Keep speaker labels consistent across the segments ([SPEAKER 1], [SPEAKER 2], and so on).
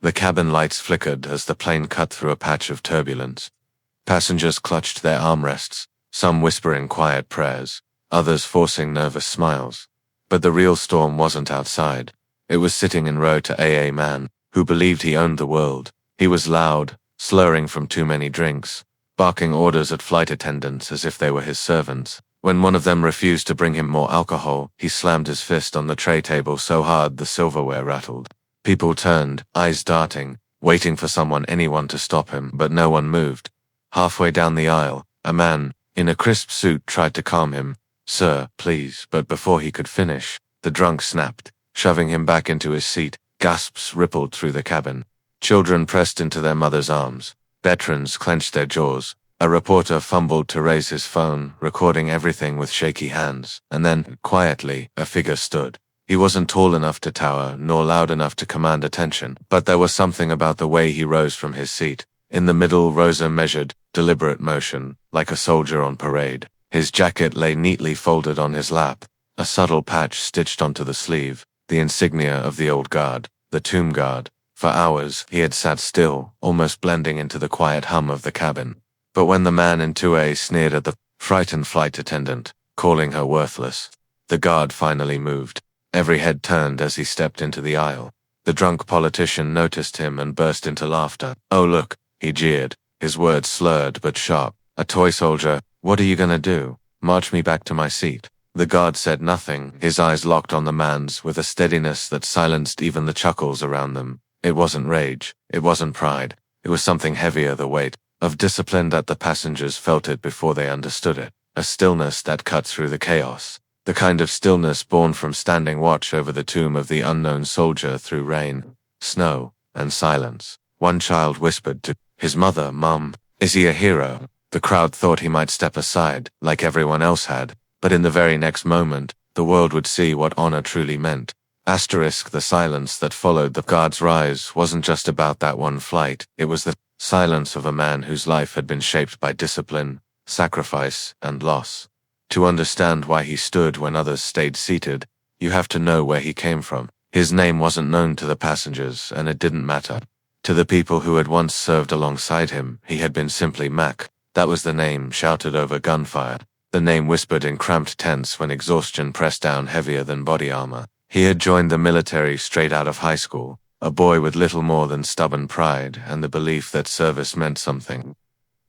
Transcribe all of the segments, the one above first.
[SPEAKER 1] The cabin lights flickered as the plane cut through a patch of turbulence. Passengers clutched their armrests, some whispering quiet prayers, others forcing nervous smiles. But the real storm wasn't outside. It was sitting in row to AA man, who believed he owned the world. He was loud, slurring from too many drinks, barking orders at flight attendants as if they were his servants. When one of them refused to bring him more alcohol, he slammed his fist on the tray table so hard the silverware rattled. People turned, eyes darting, waiting for anyone to stop him, but no one moved. Halfway down the aisle, a man, in a crisp suit, tried to calm him. "Sir, please," but before he could finish, the drunk snapped, shoving him back into his seat. Gasps rippled through the cabin. Children pressed into their mothers' arms. Veterans clenched their jaws. A reporter fumbled to raise his phone, recording everything with shaky hands. And then, quietly, a figure stood. He wasn't tall enough to tower, nor loud enough to command attention, but there was something about the way he rose from his seat. In the middle rose a measured, deliberate motion, like a soldier on parade. His jacket lay neatly folded on his lap, a subtle patch stitched onto the sleeve, the insignia of the old guard, the tomb guard. For hours, he had sat still, almost blending into the quiet hum of the cabin. But when the man in 2A sneered at the frightened flight attendant, calling her worthless, the guard finally moved. Every head turned as he stepped into the aisle. The drunk politician noticed him and burst into laughter. "Oh look," he jeered, his words slurred but sharp. "A toy soldier. What are you gonna do? March me back to my seat?" The guard said nothing, his eyes locked on the man's with a steadiness that silenced even the chuckles around them. It wasn't rage, it wasn't pride, it was something heavier, the weight of discipline that the passengers felt it before they understood it, a stillness that cut through the chaos, the kind of stillness born from standing watch over the tomb of the unknown soldier through rain, snow, and silence. One child whispered to his mother, "Mum, is he a hero?" The crowd thought he might step aside, like everyone else had, but in the very next moment, the world would see what honor truly meant. The silence that followed the guard's rise wasn't just about that one flight, it was the silence of a man whose life had been shaped by discipline, sacrifice, and loss. To understand why he stood when others stayed seated, you have to know where he came from. His name wasn't known to the passengers, and it didn't matter. To the people who had once served alongside him, he had been simply Mac. That was the name shouted over gunfire, the name whispered in cramped tents when exhaustion pressed down heavier than body armor. He had joined the military straight out of high school, a boy with little more than stubborn pride and the belief that service meant something.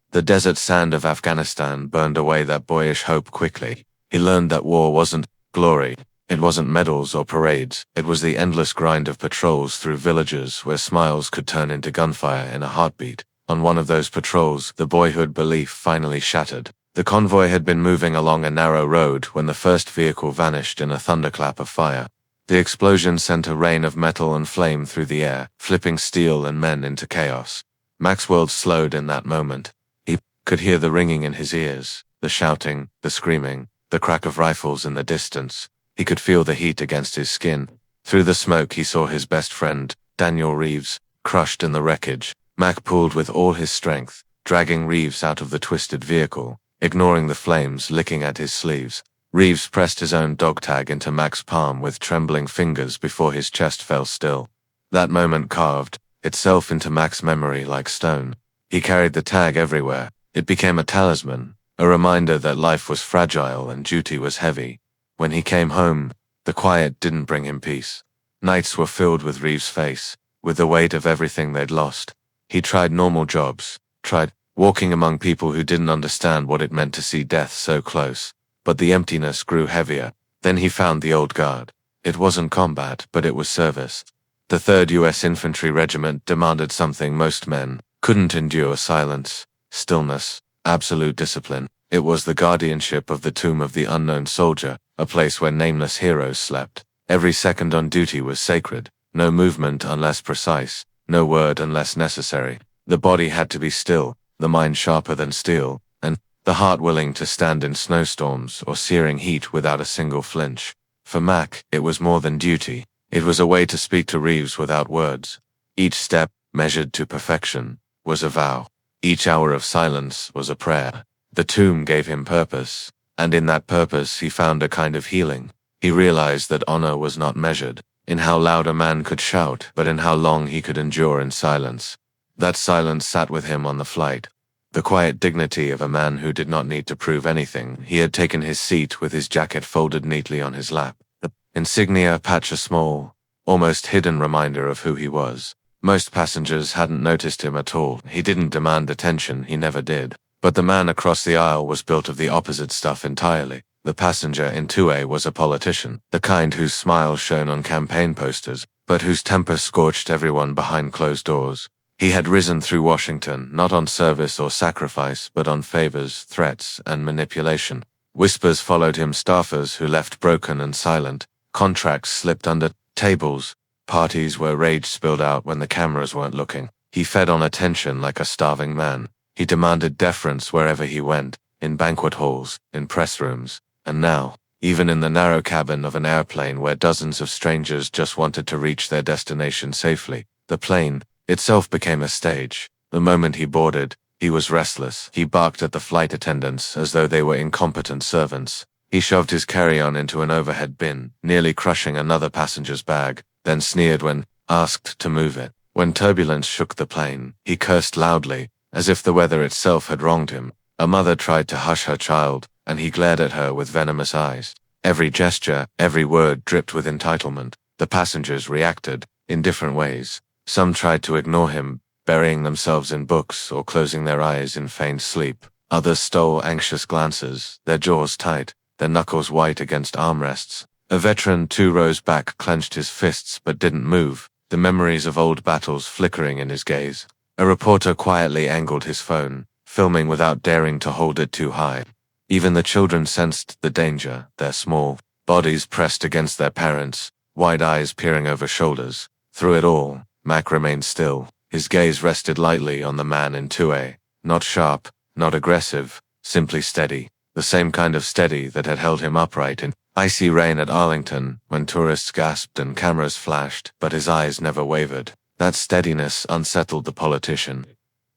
[SPEAKER 1] The desert sand of Afghanistan burned away that boyish hope quickly. He learned that war wasn't glory. It wasn't medals or parades. It was the endless grind of patrols through villages where smiles could turn into gunfire in a heartbeat. On one of those patrols, the boyhood belief finally shattered. The convoy had been moving along a narrow road when the first vehicle vanished in a thunderclap of fire. The explosion sent a rain of metal and flame through the air, flipping steel and men into chaos. Mac's world slowed in that moment. He could hear the ringing in his ears, the shouting, the screaming, the crack of rifles in the distance. He could feel the heat against his skin. Through the smoke he saw his best friend, Daniel Reeves, crushed in the wreckage. Mac pulled with all his strength, dragging Reeves out of the twisted vehicle, ignoring the flames licking at his sleeves. Reeves pressed his own dog tag into Mac's palm with trembling fingers before his chest fell still. That moment carved itself into Mac's memory like stone. He carried the tag everywhere. It became a talisman, a reminder that life was fragile and duty was heavy. When he came home, the quiet didn't bring him peace. Nights were filled with Reeves' face, with the weight of everything they'd lost. He tried normal jobs, tried walking among people who didn't understand what it meant to see death so close. But the emptiness grew heavier. Then he found the old guard. It wasn't combat, but it was service. The 3rd U.S. Infantry Regiment demanded something most men couldn't endure: silence, stillness, absolute discipline. It was the guardianship of the tomb of the unknown soldier, a place where nameless heroes slept. Every second on duty was sacred. No movement unless precise, no word unless necessary. The body had to be still, the mind sharper than steel, and the heart willing to stand in snowstorms or searing heat without a single flinch. For Mac, it was more than duty. It was a way to speak to Reeves without words. Each step, measured to perfection, was a vow. Each hour of silence was a prayer. The tomb gave him purpose, and in that purpose he found a kind of healing. He realized that honor was not measured in how loud a man could shout, but in how long he could endure in silence. That silence sat with him on the flight. The quiet dignity of a man who did not need to prove anything. He had taken his seat with his jacket folded neatly on his lap. The insignia patch a small, almost hidden reminder of who he was. Most passengers hadn't noticed him at all. He didn't demand attention, he never did. But the man across the aisle was built of the opposite stuff entirely. The passenger in 2A was a politician, the kind whose smile shone on campaign posters, but whose temper scorched everyone behind closed doors. He had risen through Washington, not on service or sacrifice, but on favors, threats, and manipulation. Whispers followed him, staffers who left broken and silent, contracts slipped under tables, parties where rage spilled out when the cameras weren't looking. He fed on attention like a starving man. He demanded deference wherever he went, in banquet halls, in press rooms, and now, even in the narrow cabin of an airplane where dozens of strangers just wanted to reach their destination safely. The plane itself became a stage. The moment he boarded, he was restless. He barked at the flight attendants as though they were incompetent servants. He shoved his carry-on into an overhead bin, nearly crushing another passenger's bag, then sneered when asked to move it. When turbulence shook the plane, he cursed loudly, as if the weather itself had wronged him. A mother tried to hush her child, and he glared at her with venomous eyes. Every gesture, every word dripped with entitlement. The passengers reacted, in different ways. Some tried to ignore him, burying themselves in books or closing their eyes in feigned sleep. Others stole anxious glances, their jaws tight, their knuckles white against armrests. A veteran 2 rows back clenched his fists but didn't move, the memories of old battles flickering in his gaze. A reporter quietly angled his phone, filming without daring to hold it too high. Even the children sensed the danger, their small bodies pressed against their parents, wide eyes peering over shoulders. Through it all, Mac remained still. His gaze rested lightly on the man in 2A, not sharp, not aggressive, simply steady. The same kind of steady that had held him upright in icy rain at Arlington when tourists gasped and cameras flashed, but his eyes never wavered. That steadiness unsettled the politician.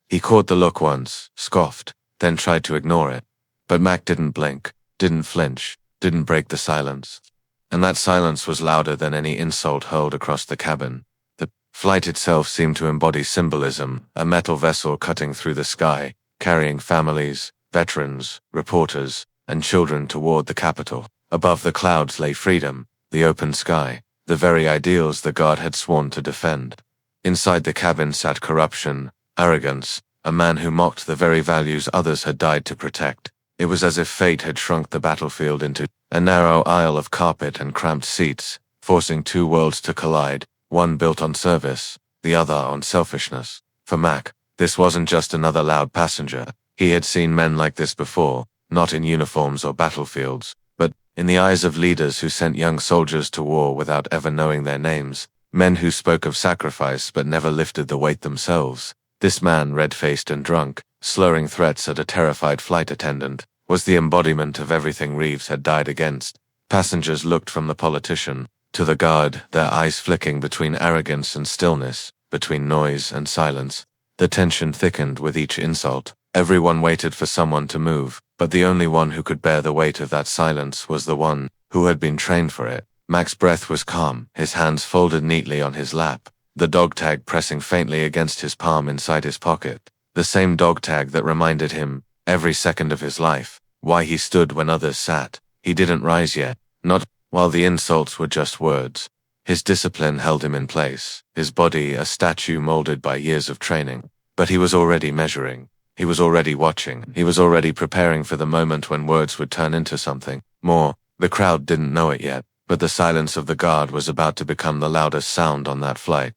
[SPEAKER 1] He caught the look once, scoffed, then tried to ignore it. But Mac didn't blink, didn't flinch, didn't break the silence. And that silence was louder than any insult hurled across the cabin. The flight itself seemed to embody symbolism, a metal vessel cutting through the sky, carrying families, veterans, reporters, and children toward the capital. Above the clouds lay freedom, the open sky, the very ideals the guard had sworn to defend. Inside the cabin sat corruption, arrogance, a man who mocked the very values others had died to protect. It was as if fate had shrunk the battlefield into a narrow aisle of carpet and cramped seats, forcing 2 worlds to collide, one built on service, the other on selfishness. For Mac, this wasn't just another loud passenger. He had seen men like this before, not in uniforms or battlefields, but in the eyes of leaders who sent young soldiers to war without ever knowing their names, men who spoke of sacrifice but never lifted the weight themselves. This man, red-faced and drunk, slurring threats at a terrified flight attendant, was the embodiment of everything Reeves had died against. Passengers looked from the politician to the guard, their eyes flicking between arrogance and stillness, between noise and silence. The tension thickened with each insult. Everyone waited for someone to move, but the only one who could bear the weight of that silence was the one who had been trained for it. Mac's breath was calm, his hands folded neatly on his lap, the dog tag pressing faintly against his palm inside his pocket. The same dog tag that reminded him, every second of his life, why he stood when others sat. He didn't rise yet, not while the insults were just words. His discipline held him in place, his body a statue molded by years of training. But he was already measuring. He was already watching. He was already preparing for the moment when words would turn into something more. The crowd didn't know it yet, but the silence of the guard was about to become the loudest sound on that flight.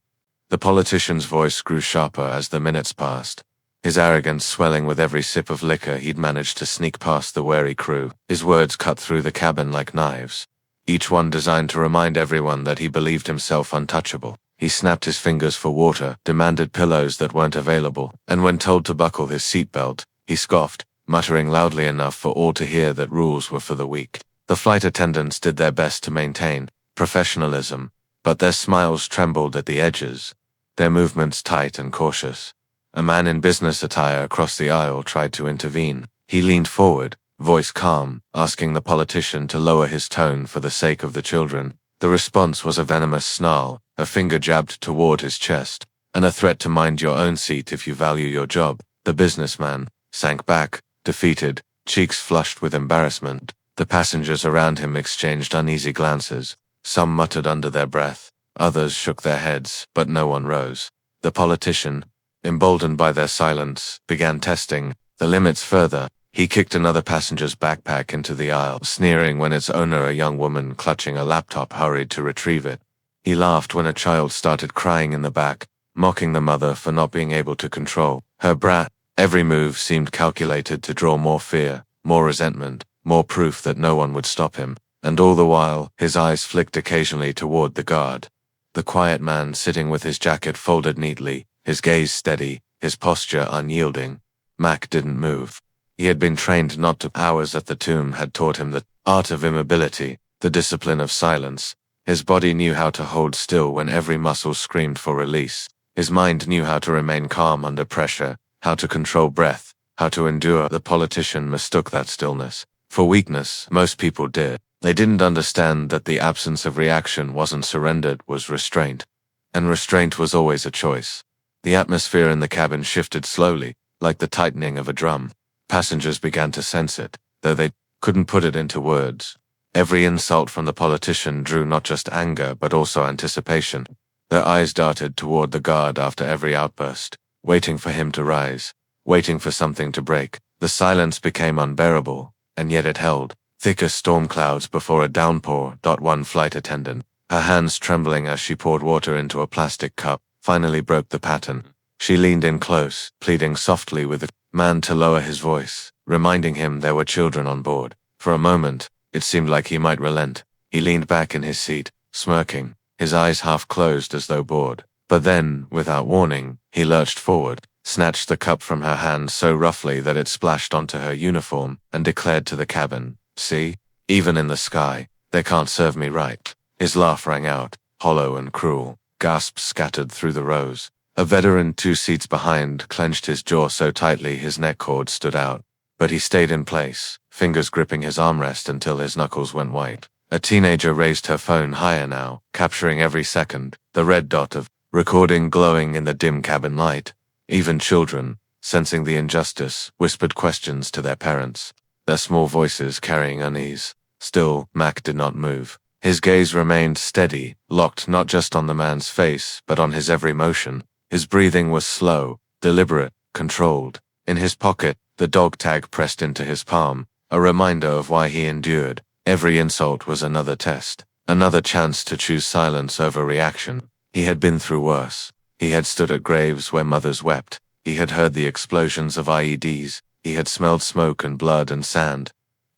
[SPEAKER 1] The politician's voice grew sharper as the minutes passed, his arrogance swelling with every sip of liquor he'd managed to sneak past the wary crew. His words cut through the cabin like knives, each one designed to remind everyone that he believed himself untouchable. He snapped his fingers for water, demanded pillows that weren't available, and when told to buckle his seatbelt, he scoffed, muttering loudly enough for all to hear that rules were for the weak. The flight attendants did their best to maintain professionalism, but their smiles trembled at the edges, their movements tight and cautious. A man in business attire across the aisle tried to intervene. He leaned forward, voice calm, asking the politician to lower his tone for the sake of the children. The response was a venomous snarl, a finger jabbed toward his chest, and a threat to mind your own seat if you value your job. The businessman sank back, defeated, cheeks flushed with embarrassment. The passengers around him exchanged uneasy glances. Some muttered under their breath, others shook their heads, but no one rose. The politician, emboldened by their silence, began testing the limits further. He kicked another passenger's backpack into the aisle, sneering when its owner, a young woman clutching a laptop, hurried to retrieve it. He laughed when a child started crying in the back, mocking the mother for not being able to control her brat. Every move seemed calculated to draw more fear, more resentment, more proof that no one would stop him, and all the while, his eyes flicked occasionally toward the guard. The quiet man sitting with his jacket folded neatly, his gaze steady, his posture unyielding. Mac didn't move. He had been trained not to. Hours at the tomb had taught him the art of immobility, the discipline of silence. His body knew how to hold still when every muscle screamed for release. His mind knew how to remain calm under pressure, how to control breath, how to endure. The politician mistook that stillness for weakness. Most people did. They didn't understand that the absence of reaction wasn't surrender, it was restraint. And restraint was always a choice. The atmosphere in the cabin shifted slowly, like the tightening of a drum. Passengers began to sense it, though they couldn't put it into words. Every insult from the politician drew not just anger but also anticipation. Their eyes darted toward the guard after every outburst, waiting for him to rise, waiting for something to break. The silence became unbearable, and yet it held. Thicker storm clouds before a downpour. One flight attendant, her hands trembling as she poured water into a plastic cup, finally broke the pattern. She leaned in close, pleading softly with the man to lower his voice, reminding him there were children on board. For a moment, it seemed like he might relent. He leaned back in his seat, smirking, his eyes half closed as though bored. But then, without warning, he lurched forward, snatched the cup from her hand so roughly that it splashed onto her uniform, and declared to the cabin, "See? Even in the sky, they can't serve me right." His laugh rang out, hollow and cruel. Gasps scattered through the rows. A veteran 2 seats behind clenched his jaw so tightly his neck cord stood out. But he stayed in place, fingers gripping his armrest until his knuckles went white. A teenager raised her phone higher now, capturing every second, the red dot of recording glowing in the dim cabin light. Even children, sensing the injustice, whispered questions to their parents, their small voices carrying unease. Still, Mac did not move. His gaze remained steady, locked not just on the man's face, but on his every motion. His breathing was slow, deliberate, controlled. In his pocket, the dog tag pressed into his palm, a reminder of why he endured. Every insult was another test, another chance to choose silence over reaction. He had been through worse. He had stood at graves where mothers wept. He had heard the explosions of IEDs. He had smelled smoke and blood and sand.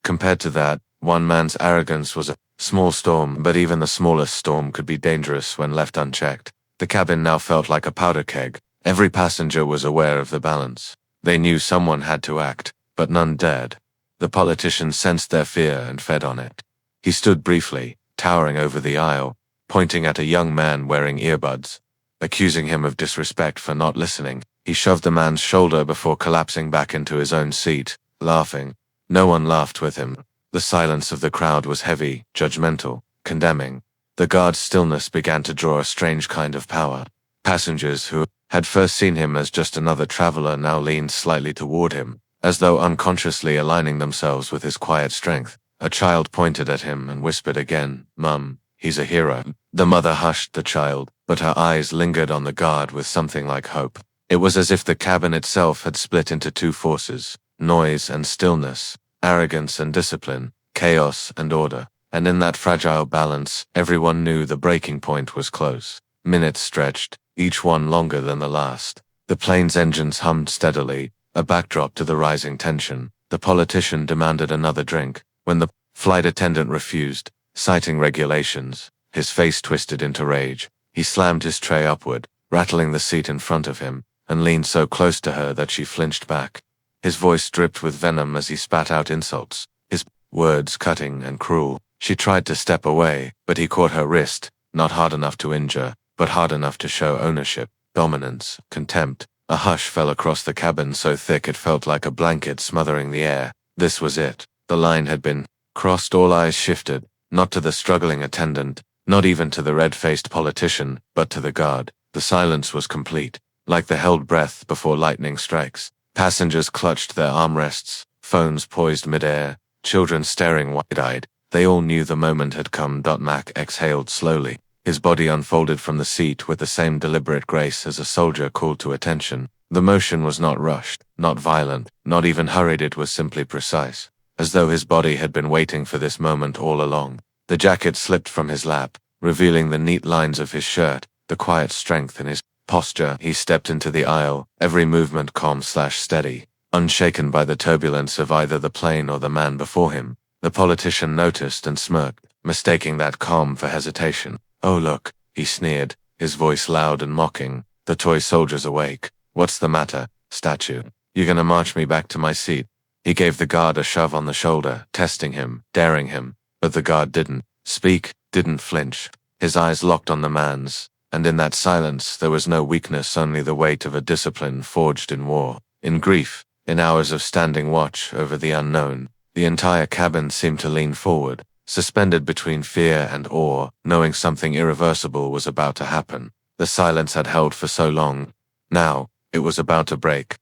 [SPEAKER 1] Compared to that, one man's arrogance was a small storm, but even the smallest storm could be dangerous when left unchecked. The cabin now felt like a powder keg. Every passenger was aware of the balance. They knew someone had to act, but none dared. The politician sensed their fear and fed on it. He stood briefly, towering over the aisle, pointing at a young man wearing earbuds, accusing him of disrespect for not listening. He shoved the man's shoulder before collapsing back into his own seat, laughing. No one laughed with him. The silence of the crowd was heavy, judgmental, condemning. The guard's stillness began to draw a strange kind of power. Passengers who had first seen him as just another traveler now leaned slightly toward him, as though unconsciously aligning themselves with his quiet strength. A child pointed at him and whispered again, "Mum, he's a hero." The mother hushed the child, but her eyes lingered on the guard with something like hope. It was as if the cabin itself had split into two forces, noise and stillness, arrogance and discipline, chaos and order. And in that fragile balance, everyone knew the breaking point was close. Minutes stretched, each one longer than the last. The plane's engines hummed steadily, a backdrop to the rising tension. The politician demanded another drink. When the flight attendant refused, citing regulations, his face twisted into rage. He slammed his tray upward, rattling the seat in front of him, and leaned so close to her that she flinched back. His voice dripped with venom as he spat out insults, his words cutting and cruel. She tried to step away, but he caught her wrist, not hard enough to injure, but hard enough to show ownership, dominance, contempt. A hush fell across the cabin so thick it felt like a blanket smothering the air. This was it. The line had been crossed. All eyes shifted, not to the struggling attendant, Not even to the red-faced politician, but to the guard. The silence was complete, like the held breath before lightning strikes. Passengers clutched their armrests, phones poised mid-air, children staring wide-eyed. They all knew the moment had come. Mac exhaled slowly. His body unfolded from the seat with the same deliberate grace as a soldier called to attention. The motion was not rushed, not violent, not even hurried. It was simply precise, as though his body had been waiting for this moment all along. The jacket slipped from his lap, revealing the neat lines of his shirt, the quiet strength in his posture. He stepped into the aisle, every movement calm/steady, unshaken by the turbulence of either the plane or the man before him. The politician noticed and smirked, mistaking that calm for hesitation. "Oh look," he sneered, his voice loud and mocking. "The toy soldier's awake. What's the matter, statue? You gonna march me back to my seat?" He gave the guard a shove on the shoulder, testing him, daring him. But the guard didn't speak, didn't flinch. His eyes locked on the man's, and in that silence there was no weakness, only the weight of a discipline forged in war, in grief, in hours of standing watch over the unknown. The entire cabin seemed to lean forward, suspended between fear and awe, knowing something irreversible was about to happen. The silence had held for so long. Now, it was about to break.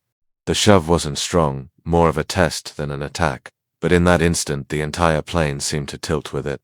[SPEAKER 1] The shove wasn't strong, more of a test than an attack, but in that instant the entire plane seemed to tilt with it.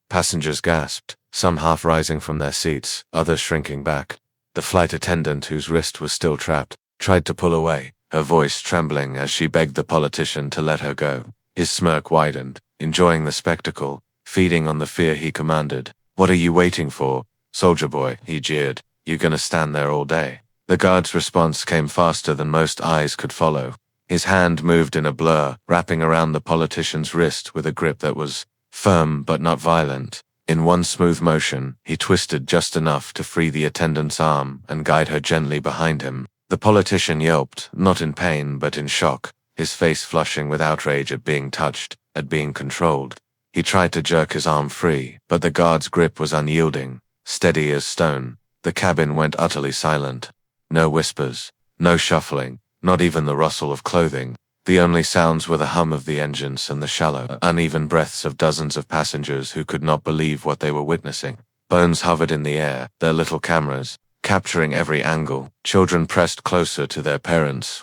[SPEAKER 1] Passengers gasped, some half rising from their seats, others shrinking back. The flight attendant, whose wrist was still trapped, tried to pull away, her voice trembling as she begged the politician to let her go. His smirk widened, enjoying the spectacle, feeding on the fear he commanded. "What are you waiting for, soldier boy?" he jeered. "You gonna stand there all day?" The guard's response came faster than most eyes could follow. His hand moved in a blur, wrapping around the politician's wrist with a grip that was firm but not violent. In one smooth motion, he twisted just enough to free the attendant's arm and guide her gently behind him. The politician yelped, not in pain but in shock, his face flushing with outrage at being touched, at being controlled. He tried to jerk his arm free, but the guard's grip was unyielding, steady as stone. The cabin went utterly silent. No whispers, no shuffling, not even the rustle of clothing. The only sounds were the hum of the engines and the shallow, uneven breaths of dozens of passengers who could not believe what they were witnessing. Phones hovered in the air, their little cameras, capturing every angle. Children pressed closer to their parents,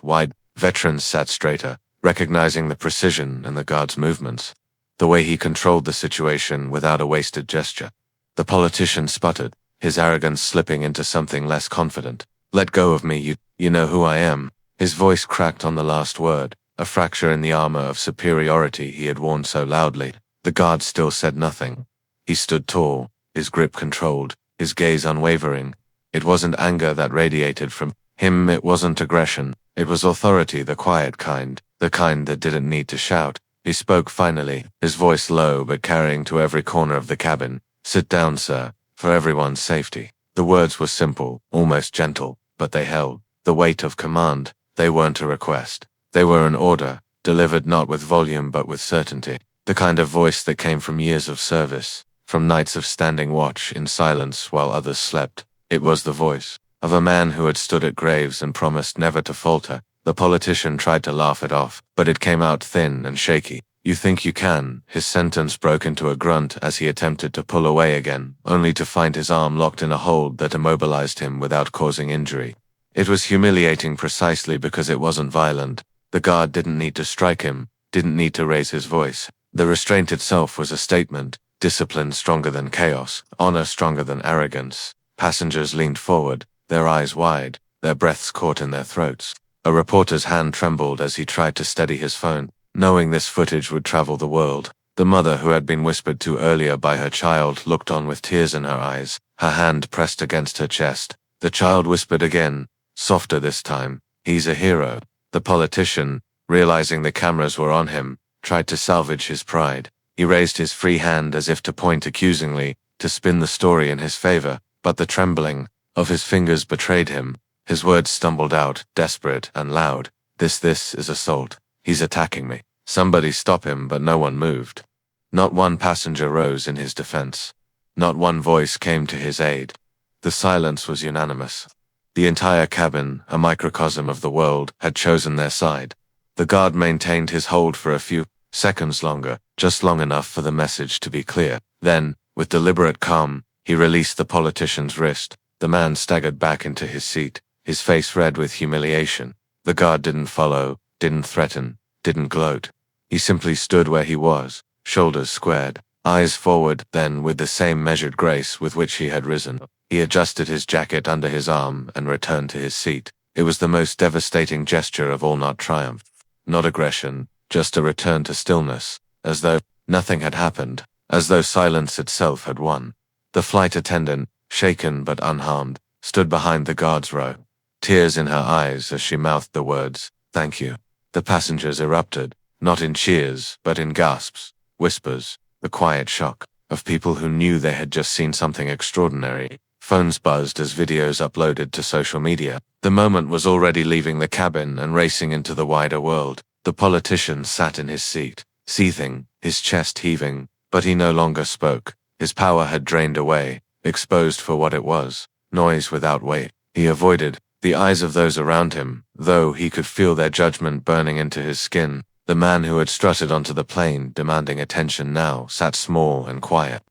[SPEAKER 1] veterans sat straighter, recognizing the precision and the guard's movements, the way he controlled the situation without a wasted gesture. The politician sputtered, his arrogance slipping into something less confident. "Let go of me, you know who I am." His voice cracked on the last word, a fracture in the armor of superiority he had worn so loudly. The guard still said nothing. He stood tall, his grip controlled, his gaze unwavering. It wasn't anger that radiated from him, it wasn't aggression. It was authority, the quiet kind, the kind that didn't need to shout. He spoke finally, his voice low but carrying to every corner of the cabin. "Sit down, sir, for everyone's safety." The words were simple, almost gentle, but they held the weight of command. They weren't a request. They were an order, delivered not with volume but with certainty. The kind of voice that came from years of service, from nights of standing watch in silence while others slept. It was the voice of a man who had stood at graves and promised never to falter. The politician tried to laugh it off, but it came out thin and shaky. "You think you can?" His sentence broke into a grunt as he attempted to pull away again, only to find his arm locked in a hold that immobilized him without causing injury. It was humiliating precisely because it wasn't violent. The guard didn't need to strike him, didn't need to raise his voice. The restraint itself was a statement, discipline stronger than chaos, honor stronger than arrogance. Passengers leaned forward, their eyes wide, their breaths caught in their throats. A reporter's hand trembled as he tried to steady his phone, knowing this footage would travel the world. The mother who had been whispered to earlier by her child looked on with tears in her eyes, her hand pressed against her chest. The child whispered again, softer this time, "He's a hero." The politician, realizing the cameras were on him, tried to salvage his pride. He raised his free hand as if to point accusingly, to spin the story in his favor, but the trembling of his fingers betrayed him. His words stumbled out, desperate and loud. This is assault. He's attacking me. Somebody stop him," but no one moved. Not one passenger rose in his defense. Not one voice came to his aid. The silence was unanimous. The entire cabin, a microcosm of the world, had chosen their side. The guard maintained his hold for a few seconds longer, just long enough for the message to be clear. Then, with deliberate calm, He released the politician's wrist. The man staggered back into his seat, his face red with humiliation. The guard didn't follow, didn't threaten, didn't gloat. He simply stood where he was, shoulders squared, eyes forward. Then, with the same measured grace with which he had risen, he adjusted his jacket under his arm and returned to his seat. It was the most devastating gesture of all, not triumph, not aggression, just a return to stillness, as though nothing had happened, as though silence itself had won. The flight attendant, shaken but unharmed, stood behind the guard's row, tears in her eyes as she mouthed the words, "Thank you." The passengers erupted, not in cheers, but in gasps, whispers, the quiet shock of people who knew they had just seen something extraordinary. Phones buzzed as videos uploaded to social media. The moment was already leaving the cabin and racing into the wider world. The politician sat in his seat, seething, his chest heaving, but he no longer spoke. His power had drained away, exposed for what it was, noise without weight. He avoided the eyes of those around him, though he could feel their judgment burning into his skin. The man who had strutted onto the plane, demanding attention now, sat small and quiet,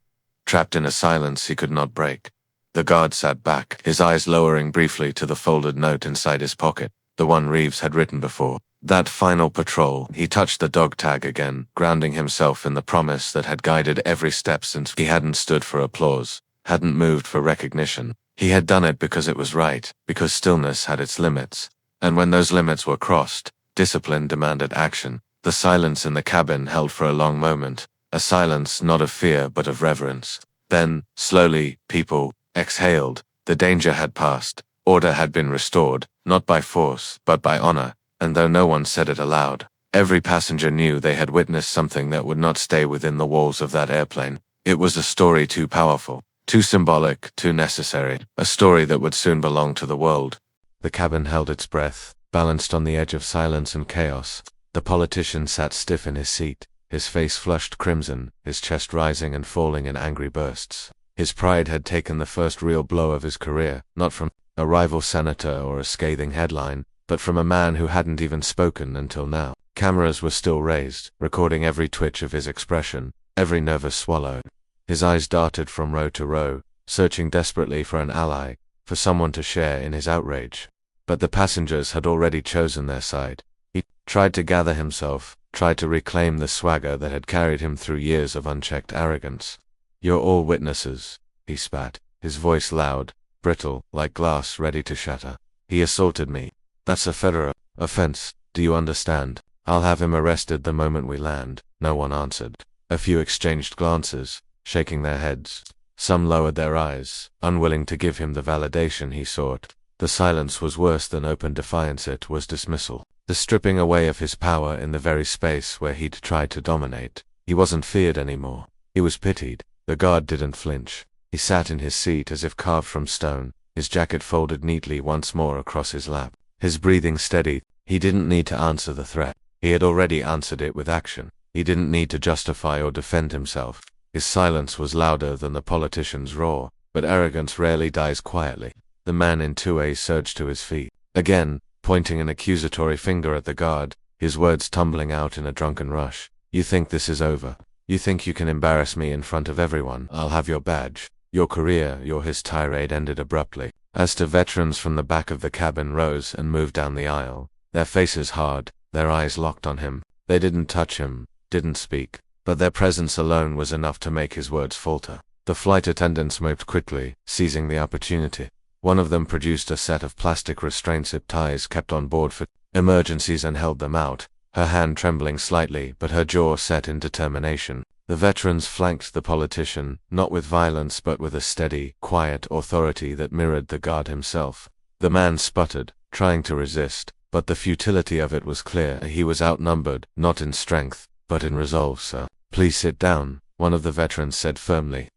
[SPEAKER 1] trapped in a silence he could not break. The guard sat back, his eyes lowering briefly to the folded note inside his pocket, the one Reeves had written before. That final patrol, he touched the dog tag again, grounding himself in the promise that had guided every step since. He hadn't stood for applause, hadn't moved for recognition. He had done it because it was right, because stillness had its limits. And when those limits were crossed, discipline demanded action. The silence in the cabin held for a long moment, a silence not of fear but of reverence. Then, slowly, people exhaled. The danger had passed. Order had been restored, not by force, but by honor. And though no one said it aloud, every passenger knew they had witnessed something that would not stay within the walls of that airplane. It was a story too powerful, too symbolic, too necessary, a story that would soon belong to the world. The cabin held its breath, balanced on the edge of silence and chaos. The politician sat stiff in his seat, his face flushed crimson, his chest rising and falling in angry bursts. His pride had taken the first real blow of his career, not from a rival senator or a scathing headline, but from a man who hadn't even spoken until now. Cameras were still raised, recording every twitch of his expression, every nervous swallow. His eyes darted from row to row, searching desperately for an ally, for someone to share in his outrage. But the passengers had already chosen their side. He tried to gather himself, tried to reclaim the swagger that had carried him through years of unchecked arrogance. "You're all witnesses," he spat, his voice loud, brittle, like glass ready to shatter. "He assaulted me. That's a federal offense, do you understand? I'll have him arrested the moment we land." No one answered. A few exchanged glances, shaking their heads. Some lowered their eyes, unwilling to give him the validation he sought. The silence was worse than open defiance. It was dismissal. The stripping away of his power in the very space where he'd tried to dominate. He wasn't feared anymore. He was pitied. The guard didn't flinch. He sat in his seat as if carved from stone, his jacket folded neatly once more across his lap, his breathing steady. He didn't need to answer the threat. He had already answered it with action. He didn't need to justify or defend himself. His silence was louder than the politician's roar, but arrogance rarely dies quietly. The man in 2A surged to his feet, again, pointing an accusatory finger at the guard, his words tumbling out in a drunken rush. "You think this is over? You think you can embarrass me in front of everyone? I'll have your badge, your career, His tirade ended abruptly. As to veterans from the back of the cabin rose and moved down the aisle, their faces hard, their eyes locked on him. They didn't touch him, didn't speak, but their presence alone was enough to make his words falter. The flight attendants moved quickly, seizing the opportunity. One of them produced a set of plastic restraint zip ties kept on board for emergencies and held them out, her hand trembling slightly but her jaw set in determination. The veterans flanked the politician, not with violence but with a steady, quiet authority that mirrored the guard himself. The man sputtered, trying to resist, but the futility of it was clear. He was outnumbered, not in strength, but in resolve. "Sir, please sit down," one of the veterans said firmly.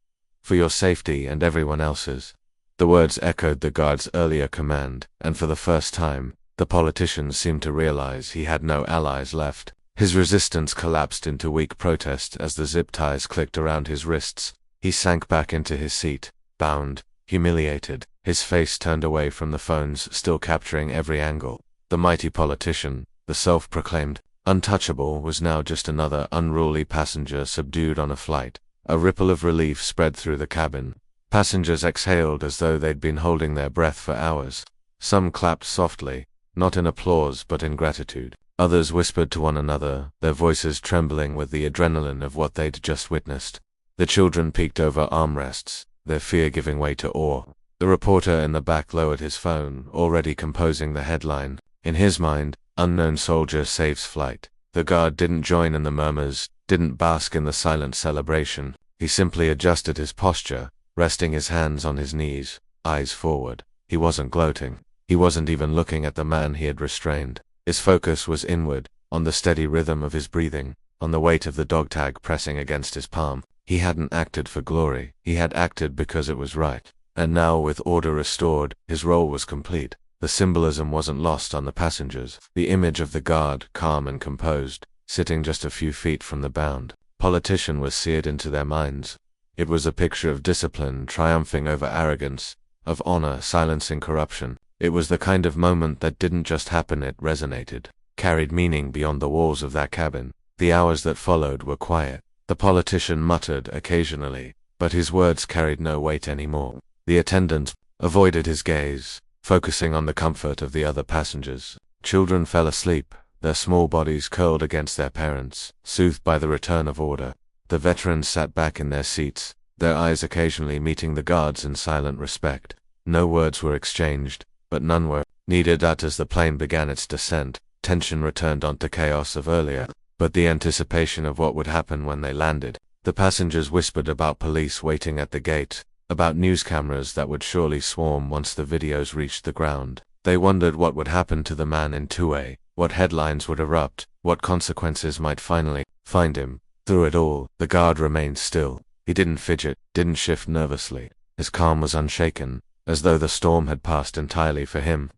[SPEAKER 1] "For your safety and everyone else's." The words echoed the guard's earlier command, and for the first time, the politician seemed to realize he had no allies left. His resistance collapsed into weak protest as the zip ties clicked around his wrists. He sank back into his seat, bound, humiliated, his face turned away from the phones still capturing every angle. The mighty politician, the self-proclaimed untouchable, was now just another unruly passenger subdued on a flight. A ripple of relief spread through the cabin. Passengers exhaled as though they'd been holding their breath for hours. Some clapped softly, not in applause but in gratitude. Others whispered to one another, their voices trembling with the adrenaline of what they'd just witnessed. The children peeked over armrests, their fear giving way to awe. The reporter in the back lowered his phone, already composing the headline. In his mind, "Unknown soldier saves flight." The guard didn't join in the murmurs, didn't bask in the silent celebration. He simply adjusted his posture, resting his hands on his knees, eyes forward. He wasn't gloating. He wasn't even looking at the man he had restrained. His focus was inward, on the steady rhythm of his breathing, on the weight of the dog tag pressing against his palm. He hadn't acted for glory, he had acted because it was right. And now, with order restored, his role was complete. The symbolism wasn't lost on the passengers. The image of the guard, calm and composed, sitting just a few feet from the bound politician, was seared into their minds. It was a picture of discipline triumphing over arrogance, of honor silencing corruption. It was the kind of moment that didn't just happen, it resonated, carried meaning beyond the walls of that cabin. The hours that followed were quiet. The politician muttered occasionally, but his words carried no weight anymore. The attendants avoided his gaze, focusing on the comfort of the other passengers. Children fell asleep, their small bodies curled against their parents, soothed by the return of order. The veterans sat back in their seats, their eyes occasionally meeting the guards in silent respect. No words were exchanged, but none were needed as the plane began its descent. Tension returned onto chaos of earlier, but the anticipation of what would happen when they landed. The passengers whispered about police waiting at the gate, about news cameras that would surely swarm once the videos reached the ground. They wondered what would happen to the man in 2A, what headlines would erupt, what consequences might finally find him. Through it all, the guard remained still. He didn't fidget, didn't shift nervously. His calm was unshaken, as though the storm had passed entirely for him.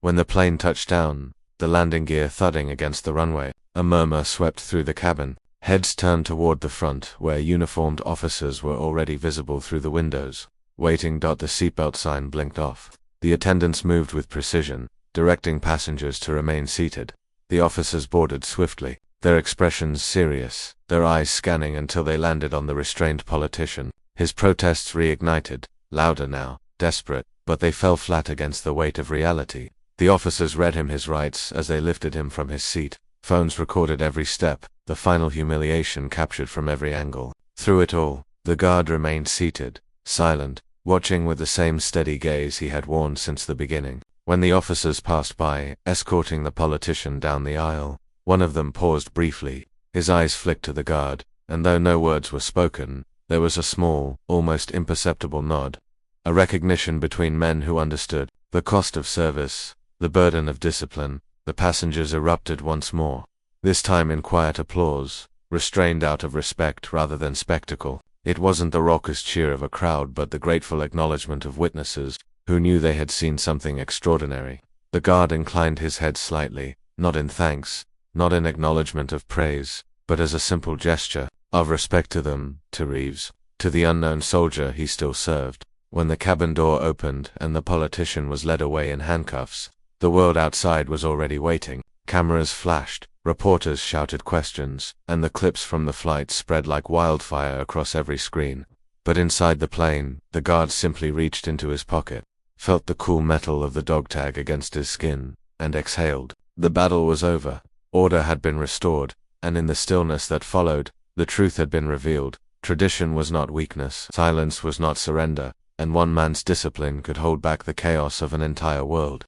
[SPEAKER 1] When the plane touched down, the landing gear thudding against the runway, a murmur swept through the cabin. Heads turned toward the front, where uniformed officers were already visible through the windows, waiting. The seatbelt sign blinked off. The attendants moved with precision, directing passengers to remain seated. The officers boarded swiftly, their expressions serious, their eyes scanning until they landed on the restrained politician. His protests reignited, louder now, desperate, but they fell flat against the weight of reality. The officers read him his rights as they lifted him from his seat. Phones recorded every step, the final humiliation captured from every angle. Through it all, the guard remained seated, silent, watching with the same steady gaze he had worn since the beginning. When the officers passed by, escorting the politician down the aisle, one of them paused briefly. His eyes flicked to the guard, and though no words were spoken, there was a small, almost imperceptible nod. A recognition between men who understood the cost of service, the burden of discipline. The passengers erupted once more, this time in quiet applause, restrained out of respect rather than spectacle. It wasn't the raucous cheer of a crowd but the grateful acknowledgement of witnesses who knew they had seen something extraordinary. The guard inclined his head slightly, not in thanks, not in acknowledgement of praise, but as a simple gesture of respect to them, to Reeves, to the unknown soldier he still served. When the cabin door opened and the politician was led away in handcuffs, the world outside was already waiting. Cameras flashed, reporters shouted questions, and the clips from the flight spread like wildfire across every screen. But inside the plane, the guard simply reached into his pocket, felt the cool metal of the dog tag against his skin, and exhaled. The battle was over. Order had been restored, and in the stillness that followed, the truth had been revealed. Tradition was not weakness, silence was not surrender, and one man's discipline could hold back the chaos of an entire world.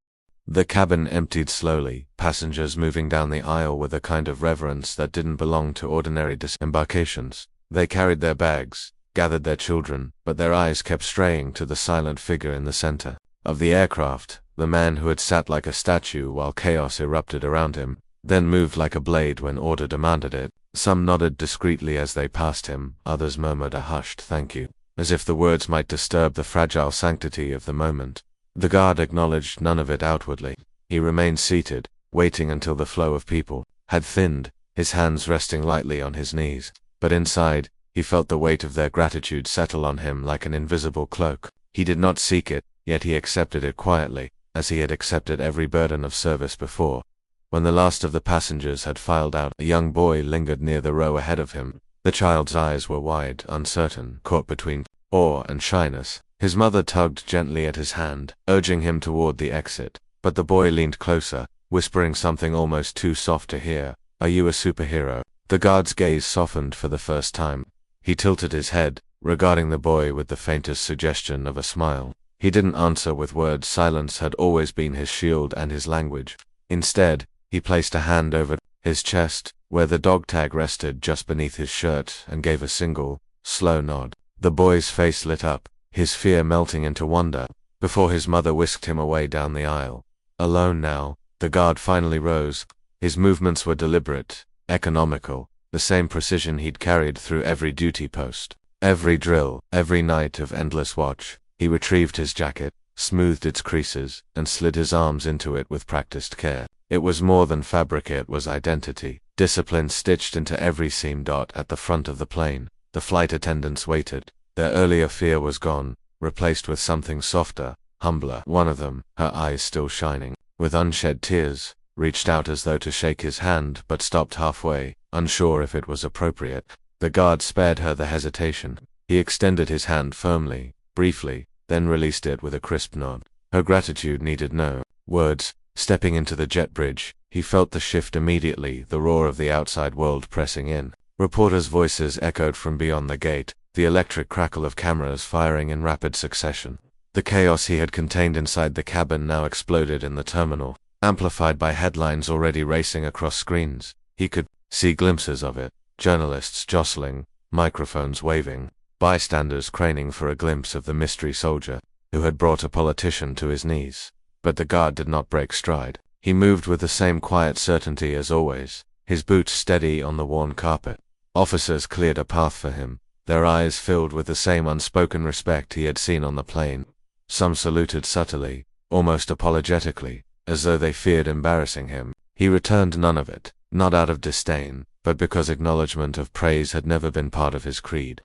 [SPEAKER 1] The cabin emptied slowly, passengers moving down the aisle with a kind of reverence that didn't belong to ordinary disembarkations. They carried their bags, gathered their children, but their eyes kept straying to the silent figure in the center of the aircraft, the man who had sat like a statue while chaos erupted around him, then moved like a blade when order demanded it. Some nodded discreetly as they passed him, others murmured a hushed thank you, as if the words might disturb the fragile sanctity of the moment. The guard acknowledged none of it outwardly. He remained seated, waiting until the flow of people had thinned, his hands resting lightly on his knees. But inside, he felt the weight of their gratitude settle on him like an invisible cloak. He did not seek it, yet he accepted it quietly, as he had accepted every burden of service before. When the last of the passengers had filed out, a young boy lingered near the row ahead of him. The child's eyes were wide, uncertain, caught between awe and shyness. His mother tugged gently at his hand, urging him toward the exit, but the boy leaned closer, whispering something almost too soft to hear. "Are you a superhero?" The guard's gaze softened for the first time. He tilted his head, regarding the boy with the faintest suggestion of a smile. He didn't answer with words. Silence had always been his shield and his language. Instead, he placed a hand over his chest, where the dog tag rested just beneath his shirt, and gave a single, slow nod. The boy's face lit up, his fear melting into wonder, before his mother whisked him away down the aisle. Alone now, the guard finally rose. His movements were deliberate, economical, the same precision he'd carried through every duty post. Every drill, every night of endless watch. He retrieved his jacket, smoothed its creases, and slid his arms into it with practiced care. It was more than fabric, it was identity. Discipline stitched into every seam. At the front of the plane, the flight attendants waited. Their earlier fear was gone, replaced with something softer, humbler. One of them, her eyes still shining, with unshed tears, reached out as though to shake his hand but stopped halfway, unsure if it was appropriate. The guard spared her the hesitation. He extended his hand firmly, briefly, then released it with a crisp nod. Her gratitude needed no words. Stepping into the jet bridge, he felt the shift immediately, the roar of the outside world pressing in. Reporters' voices echoed from beyond the gate, the electric crackle of cameras firing in rapid succession. The chaos he had contained inside the cabin now exploded in the terminal, amplified by headlines already racing across screens. He could see glimpses of it, journalists jostling, microphones waving, bystanders craning for a glimpse of the mystery soldier who had brought a politician to his knees. But the guard did not break stride. He moved with the same quiet certainty as always, his boots steady on the worn carpet. Officers cleared a path for him, their eyes filled with the same unspoken respect he had seen on the plane. Some saluted subtly, almost apologetically, as though they feared embarrassing him. He returned none of it, not out of disdain, but because acknowledgement of praise had never been part of his creed.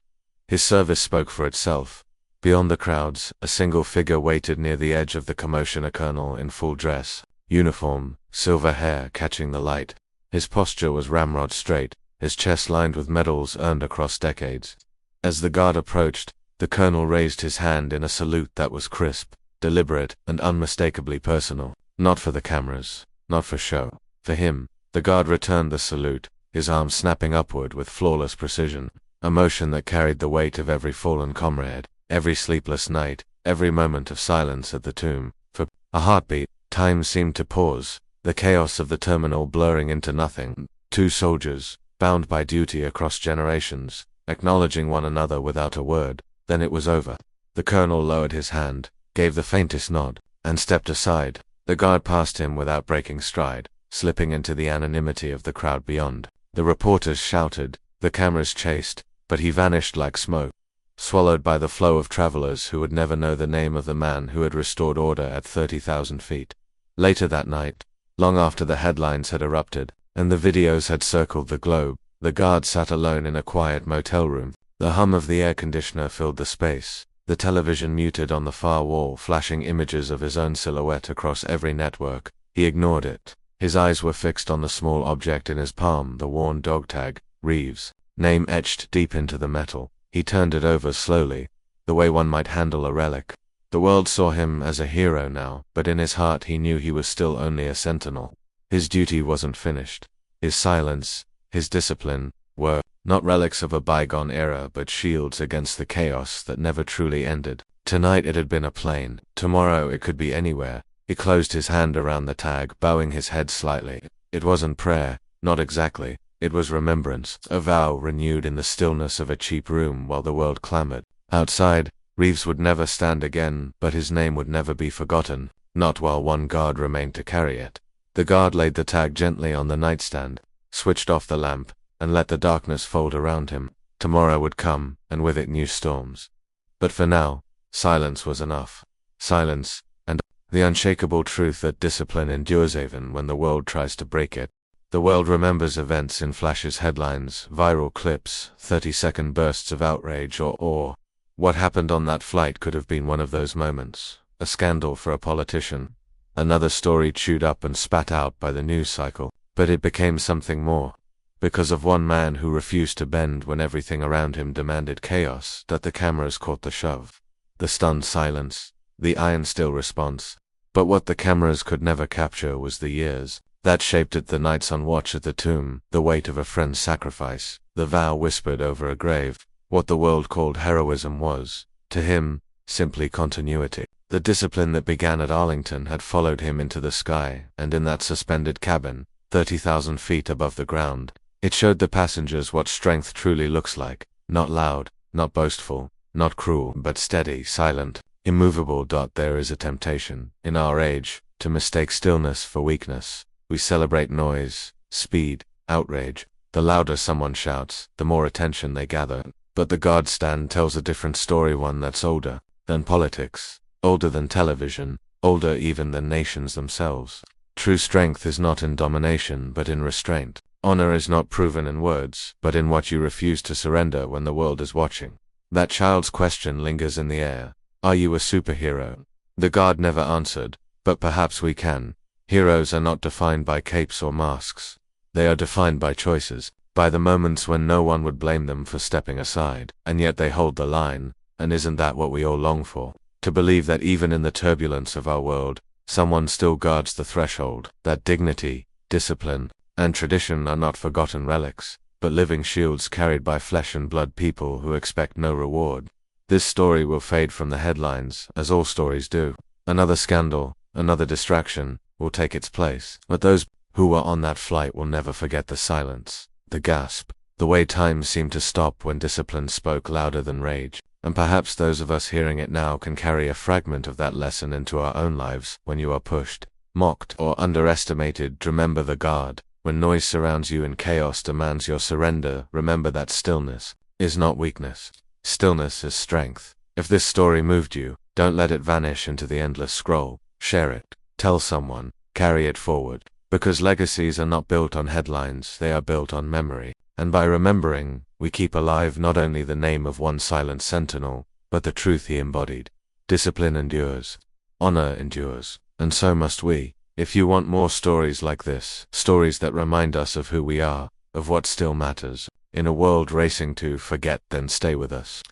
[SPEAKER 1] His service spoke for itself. Beyond the crowds, a single figure waited near the edge of the commotion, a colonel in full dress, uniform, silver hair catching the light. His posture was ramrod straight, his chest lined with medals earned across decades. As the guard approached, the colonel raised his hand in a salute that was crisp, deliberate, and unmistakably personal. Not for the cameras, not for show. For him. The guard returned the salute, his arm snapping upward with flawless precision, a motion that carried the weight of every fallen comrade, every sleepless night, every moment of silence at the tomb. For a heartbeat, time seemed to pause, the chaos of the terminal blurring into nothing. Two soldiers, bound by duty across generations, acknowledging one another without a word. Then it was over. The colonel lowered his hand, gave the faintest nod, and stepped aside. The guard passed him without breaking stride, slipping into the anonymity of the crowd beyond. The reporters shouted, the cameras chased, but he vanished like smoke, swallowed by the flow of travelers who would never know the name of the man who had restored order at 30,000 feet. Later that night, long after the headlines had erupted, and the videos had circled the globe, the guard sat alone in a quiet motel room. The hum of the air conditioner filled the space, the television muted on the far wall, flashing images of his own silhouette across every network. He ignored it. His eyes were fixed on the small object in his palm, the worn dog tag, Reeves, name etched deep into the metal. He turned it over slowly, the way one might handle a relic. The world saw him as a hero now, but in his heart he knew he was still only a sentinel. His duty wasn't finished. His silence, his discipline, were not relics of a bygone era but shields against the chaos that never truly ended. Tonight it had been a plane, tomorrow it could be anywhere. He closed his hand around the tag, bowing his head slightly. It wasn't prayer, not exactly. It was remembrance, a vow renewed in the stillness of a cheap room while the world clamored. Outside, Reeves would never stand again, but his name would never be forgotten, not while one guard remained to carry it. The guard laid the tag gently on the nightstand, switched off the lamp, and let the darkness fold around him. Tomorrow would come, and with it new storms. But for now, silence was enough. Silence, and the unshakable truth that discipline endures even when the world tries to break it. The world remembers events in flashes, headlines, viral clips, 30-second bursts of outrage or awe. What happened on that flight could have been one of those moments. A scandal for a politician. Another story chewed up and spat out by the news cycle. But it became something more. because of one man who refused to bend when everything around him demanded chaos, that the cameras caught the shove. The stunned silence, the iron-still response. But what the cameras could never capture was the years that shaped it, the nights on watch at the tomb, the weight of a friend's sacrifice, the vow whispered over a grave. What the world called heroism was, to him, simply continuity. The discipline that began at Arlington had followed him into the sky, and in that suspended cabin, 30,000 feet above the ground, it showed the passengers what strength truly looks like. Not loud, not boastful, not cruel, but steady, silent, immovable. There is a temptation, in our age, to mistake stillness for weakness. We celebrate noise, speed, outrage. The louder someone shouts, the more attention they gather. But the guard stand tells a different story, one that's older than politics, older than television, older even than nations themselves. True strength is not in domination, but in restraint. Honor is not proven in words, but in what you refuse to surrender when the world is watching. That child's question lingers in the air. Are you a superhero? The guard never answered, but perhaps we can. Heroes are not defined by capes or masks. They are defined by choices, by the moments when no one would blame them for stepping aside, and yet they hold the line. And isn't that what we all long for? To believe that even in the turbulence of our world, someone still guards the threshold, that dignity, discipline, and tradition are not forgotten relics, but living shields carried by flesh and blood people who expect no reward. This story will fade from the headlines, as all stories do. Another scandal, another distraction, will take its place. But those who were on that flight will never forget the silence, the gasp, the way time seemed to stop when discipline spoke louder than rage. And perhaps those of us hearing it now can carry a fragment of that lesson into our own lives. When you are pushed, mocked, or underestimated, remember the guard. When noise surrounds you and chaos demands your surrender, remember that stillness is not weakness. Stillness is strength. If this story moved you, don't let it vanish into the endless scroll. Share it. Tell someone. Carry it forward. Because legacies are not built on headlines, they are built on memory. And by remembering, we keep alive not only the name of one silent sentinel, but the truth he embodied. Discipline endures. Honor endures. And so must we. If you want more stories like this, stories that remind us of who we are, of what still matters, in a world racing to forget, then stay with us.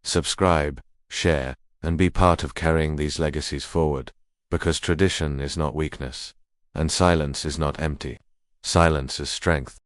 [SPEAKER 1] Subscribe, share, and be part of carrying these legacies forward, because tradition is not weakness, and silence is not empty. Silence is strength.